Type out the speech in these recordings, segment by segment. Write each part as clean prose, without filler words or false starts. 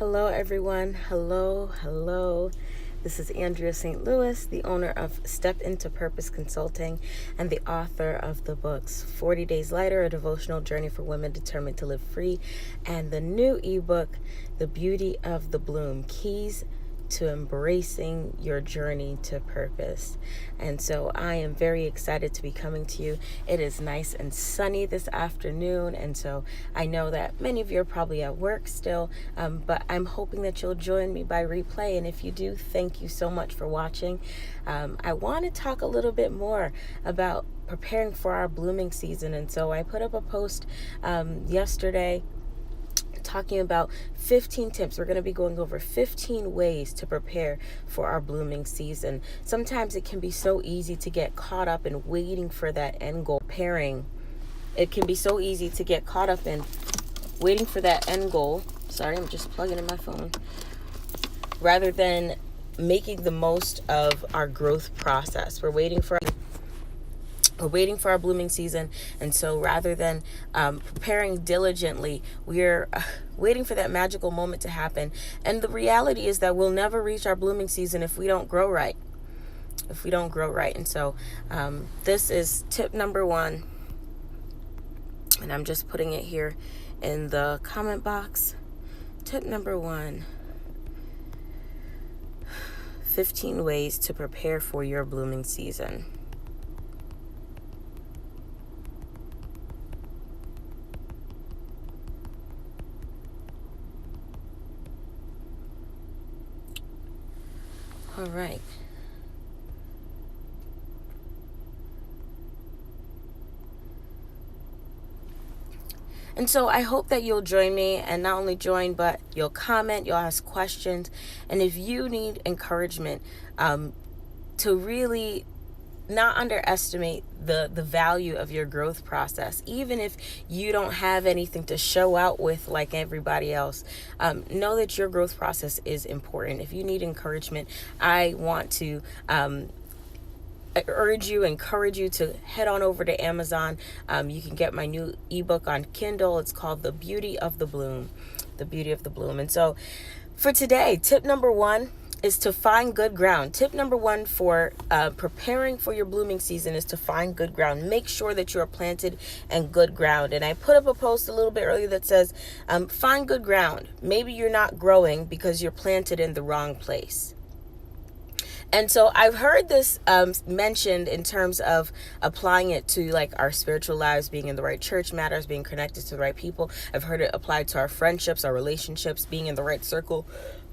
Hello, everyone. Hello. This is Andrea St. Louis, the owner of Step Into Purpose Consulting and the author of the books 40 Days Lighter, A Devotional Journey for Women Determined to Live Free, and the new ebook, The Beauty of the Bloom, Keys to Embracing Your Journey to Purpose. And so I am very excited to be coming to you. It is nice and sunny this afternoon, and so I know that many of you are probably at work still, but I'm hoping that you'll join me by replay. And if you do, thank you so much for watching. I want to talk a little bit more about preparing for our blooming season, and so I put up a post yesterday talking about 15 tips. We're going to be going over 15 ways to prepare for our blooming season. Sometimes it can be so easy to get caught up in waiting for that end goal. It can be so easy to get caught up in waiting for that end goal. Sorry, I'm just plugging in my phone. Rather than making the most of our growth process. We're waiting for our blooming season, and so rather than preparing diligently, we're waiting for that magical moment to happen. And the reality is that we'll never reach our blooming season if we don't grow right. And so this is tip number 1, and I'm just putting it here in the comment box. Tip number 1: 15 ways to prepare for your blooming season. All right. And so I hope that you'll join me, and not only join, but you'll comment, you'll ask questions. And if you need encouragement to really not underestimate the value of your growth process, even if you don't have anything to show out with like everybody else, know that your growth process is important. If you need encouragement, I want to encourage you to head on over to Amazon. You can get my new ebook on Kindle. It's called The Beauty of the Bloom. And so for today, tip number 1 is to find good ground. Tip number 1 for preparing for your blooming season is to find good ground. Make sure that you are planted in good ground. And I put up a post a little bit earlier that says, find good ground. Maybe you're not growing because you're planted in the wrong place. And so I've heard this mentioned in terms of applying it to like our spiritual lives, being in the right church matters, being connected to the right people. I've heard it applied to our friendships, our relationships, being in the right circle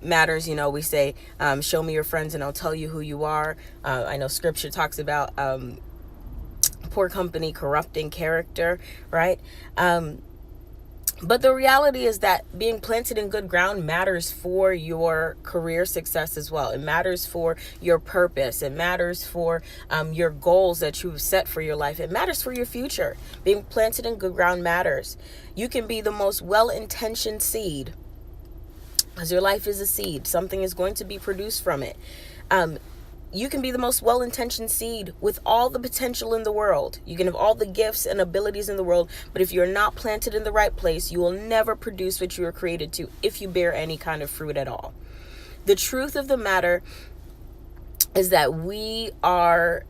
matters. You know, we say, show me your friends and I'll tell you who you are. I know scripture talks about poor company corrupting character, right? But the reality is that being planted in good ground matters for your career success as well. It matters for your purpose. It matters for your goals that you've set for your life. It matters for your future. Being planted in good ground matters. You can be the most well-intentioned seed, because your life is a seed. Something is going to be produced from it. You can be the most well-intentioned seed with all the potential in the world. You can have all the gifts and abilities in the world, but if you're not planted in the right place, you will never produce what you were created to, if you bear any kind of fruit at all. The truth of the matter is that we are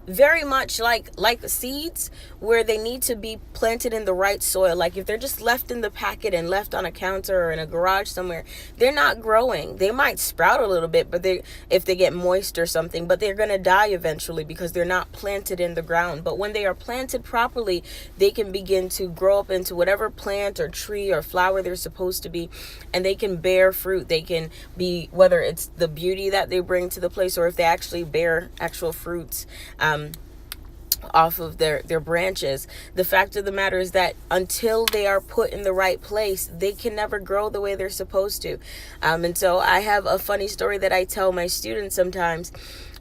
very much like seeds, where they need to be planted in the right soil. Like if they're just left in the packet and left on a counter or in a garage somewhere, they're not growing. They might sprout a little bit, but if they get moist or something, but they're going to die eventually because they're not planted in the ground. But when they are planted properly, they can begin to grow up into whatever plant or tree or flower they're supposed to be, and they can bear fruit. They can be, whether it's the beauty that they bring to the place, or if they actually bear actual fruits off of their branches. The fact of the matter is that until they are put in the right place, they can never grow the way they're supposed to. And so I have a funny story that I tell my students sometimes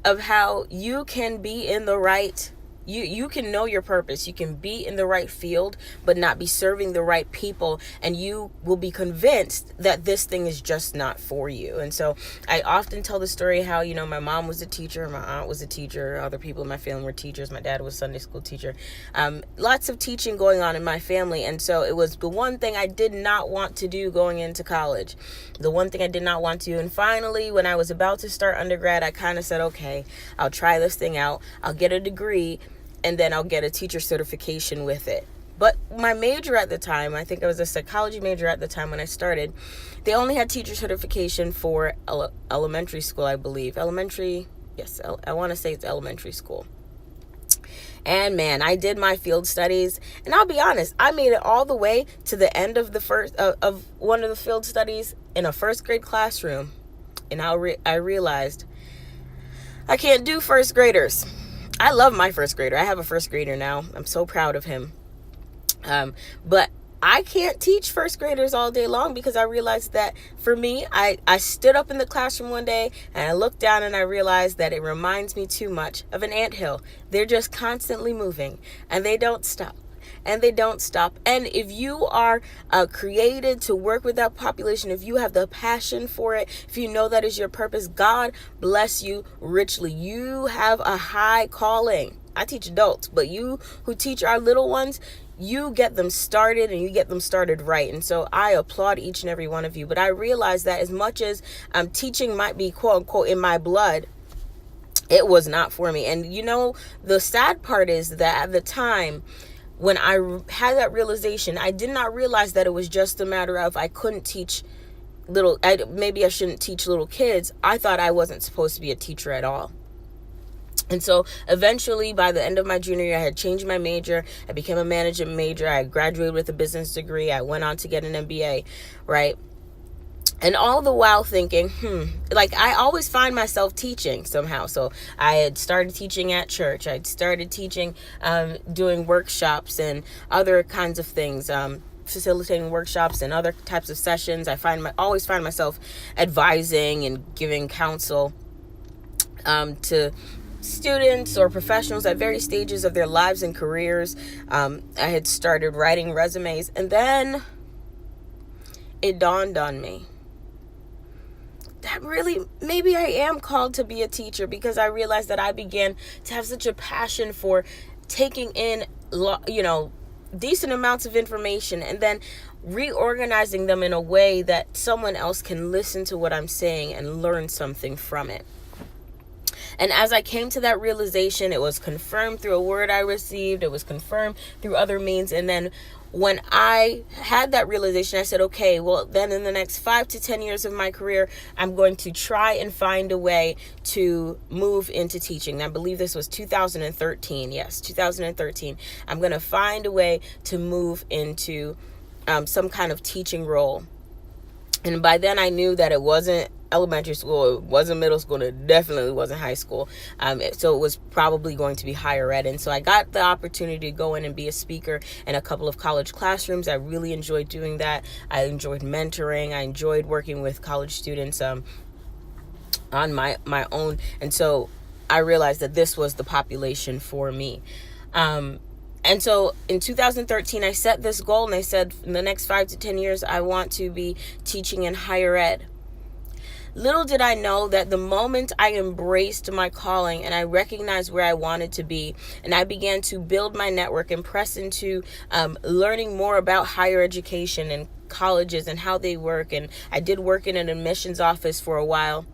of how you can be in the right You can know your purpose. You can be in the right field, but not be serving the right people. And you will be convinced that this thing is just not for you. And so I often tell the story how, my mom was a teacher, my aunt was a teacher, other people in my family were teachers. My dad was a Sunday school teacher. Lots of teaching going on in my family. And so it was the one thing I did not want to do going into college. The one thing I did not want to do. And finally, when I was about to start undergrad, I kind of said, okay, I'll try this thing out. I'll get a degree, and then I'll get a teacher certification with it. But my major at the time, I think I was a psychology major at the time when I started, they only had teacher certification for elementary school, I believe. Elementary, yes, I want to say it's elementary school. And man, I did my field studies, and I'll be honest, I made it all the way to the end of the first of one of the field studies in a first grade classroom, and I realized I can't do first graders. I love my first grader. I have a first grader now. I'm so proud of him. But I can't teach first graders all day long, because I realized that for me, I stood up in the classroom one day and I looked down and I realized that it reminds me too much of an anthill. They're just constantly moving and they don't stop. And they don't stop. And if you are created to work with that population, if you have the passion for it, if you know that is your purpose, God bless you richly. You have a high calling. I teach adults, but you who teach our little ones, you get them started, and you get them started right. And so I applaud each and every one of you. But I realize that as much as teaching might be quote unquote in my blood, it was not for me. And the sad part is that at the time, when I had that realization, I did not realize that it was just a matter of I couldn't teach maybe I shouldn't teach little kids. I thought I wasn't supposed to be a teacher at all. And so eventually, by the end of my junior year, I had changed my major. I became a management major. I graduated with a business degree. I went on to get an MBA, right? And all the while thinking, I always find myself teaching somehow. So I had started teaching at church. I'd started teaching, doing workshops and other kinds of things, facilitating workshops and other types of sessions. I always find myself advising and giving counsel to students or professionals at various stages of their lives and careers. I had started writing resumes, and then it dawned on me that really maybe I am called to be a teacher, because I realized that I began to have such a passion for taking in, decent amounts of information and then reorganizing them in a way that someone else can listen to what I'm saying and learn something from it. And as I came to that realization, it was confirmed through a word I received. It was confirmed through other means. And then when I had that realization, I said, okay, well, then in the next 5 to 10 years of my career, I'm going to try and find a way to move into teaching. And I believe this was 2013. Yes, 2013. I'm going to find a way to move into some kind of teaching role. And by then I knew that it wasn't elementary school, it wasn't middle school, and it definitely wasn't high school. So it was probably going to be higher ed. And so I got the opportunity to go in and be a speaker in a couple of college classrooms. I really enjoyed doing that. I enjoyed mentoring. I enjoyed working with college students on my own. And so I realized that this was the population for me. And so in 2013, I set this goal, and I said, in the next 5 to 10 years, I want to be teaching in higher ed. Little did I know that the moment I embraced my calling and I recognized where I wanted to be, and I began to build my network and press into learning more about higher education and colleges and how they work. And I did work in an admissions office for a while.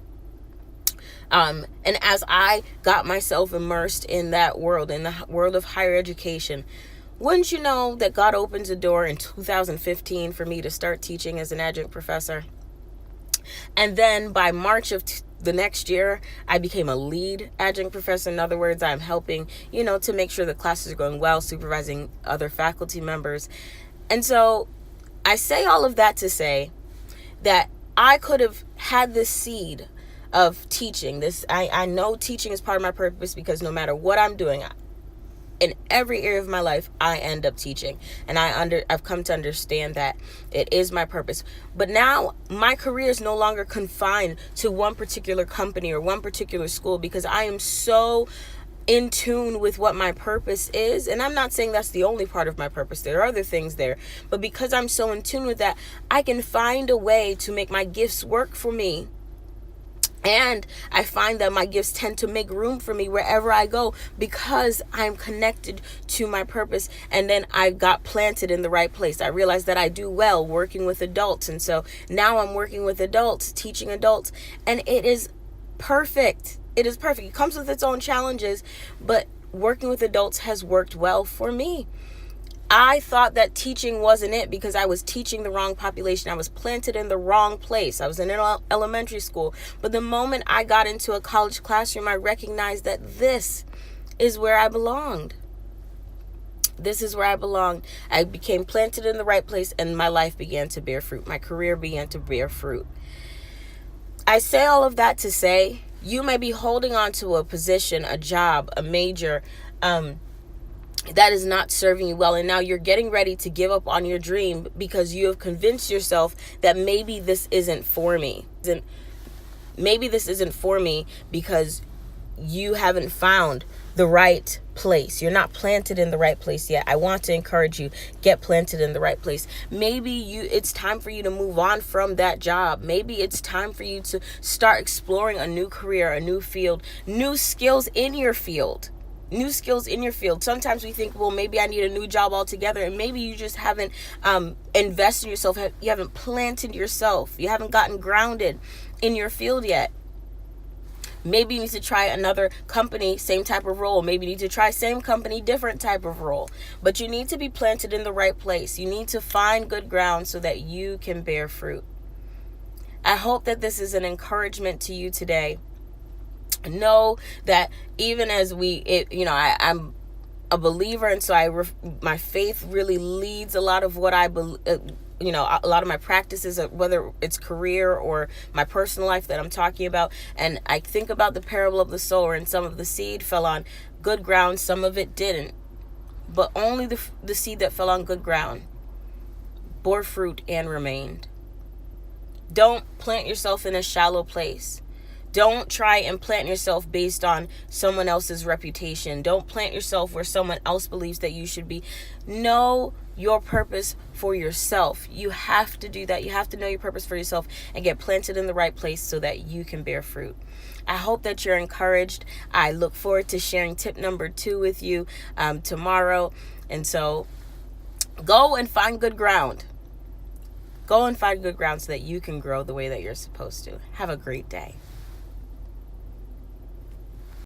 And as I got myself immersed in that world, in the world of higher education, wouldn't you know that God opens a door in 2015 for me to start teaching as an adjunct professor? And then by March of the next year, I became a lead adjunct professor. In other words, I'm helping, to make sure the classes are going well, supervising other faculty members. And so I say all of that to say that I could have had this seed of teaching. I know teaching is part of my purpose, because no matter what I'm doing, in every area of my life, I end up teaching. And I've come to understand that it is my purpose. But now my career is no longer confined to one particular company or one particular school, because I am so in tune with what my purpose is. And I'm not saying that's the only part of my purpose. There are other things there. But because I'm so in tune with that, I can find a way to make my gifts work for me. And I find that my gifts tend to make room for me wherever I go because I'm connected to my purpose. And then I got planted in the right place. I realized that I do well working with adults. And so now I'm working with adults, teaching adults. And it is perfect. It is perfect. It comes with its own challenges. But working with adults has worked well for me. I thought that teaching wasn't it because I was teaching the wrong population. I was planted in the wrong place. I was in elementary school. But the moment I got into a college classroom, I recognized that this is where I belonged. This is where I belong. I became planted in the right place and my life began to bear fruit. My career began to bear fruit. I say all of that to say you may be holding on to a position, a job, a major, that is not serving you well. And now you're getting ready to give up on your dream because you have convinced yourself that maybe this isn't for me. Maybe this isn't for me because you haven't found the right place. You're not planted in the right place yet. I want to encourage you, get planted in the right place. Maybe it's time for you to move on from that job. Maybe it's time for you to start exploring a new career, a new field, new skills in your field. New skills in your field. Sometimes we think, well, maybe I need a new job altogether. And maybe you just haven't invested in yourself. You haven't planted yourself. You haven't gotten grounded in your field yet. Maybe you need to try another company, same type of role. Maybe you need to try same company, different type of role. But you need to be planted in the right place. You need to find good ground so that you can bear fruit. I hope that this is an encouragement to you today. Know that even as I'm a believer, and so my faith really leads a lot of what I believe. A lot of my practices, whether it's career or my personal life that I'm talking about. And I think about the parable of the sower, and some of the seed fell on good ground, some of it didn't. But only the seed that fell on good ground bore fruit and remained. Don't plant yourself in a shallow place. Don't try and plant yourself based on someone else's reputation. Don't plant yourself where someone else believes that you should be. Know your purpose for yourself. You have to do that. You have to know your purpose for yourself and get planted in the right place so that you can bear fruit. I hope that you're encouraged. I look forward to sharing tip number 2 with you tomorrow. And so go and find good ground. Go and find good ground so that you can grow the way that you're supposed to. Have a great day.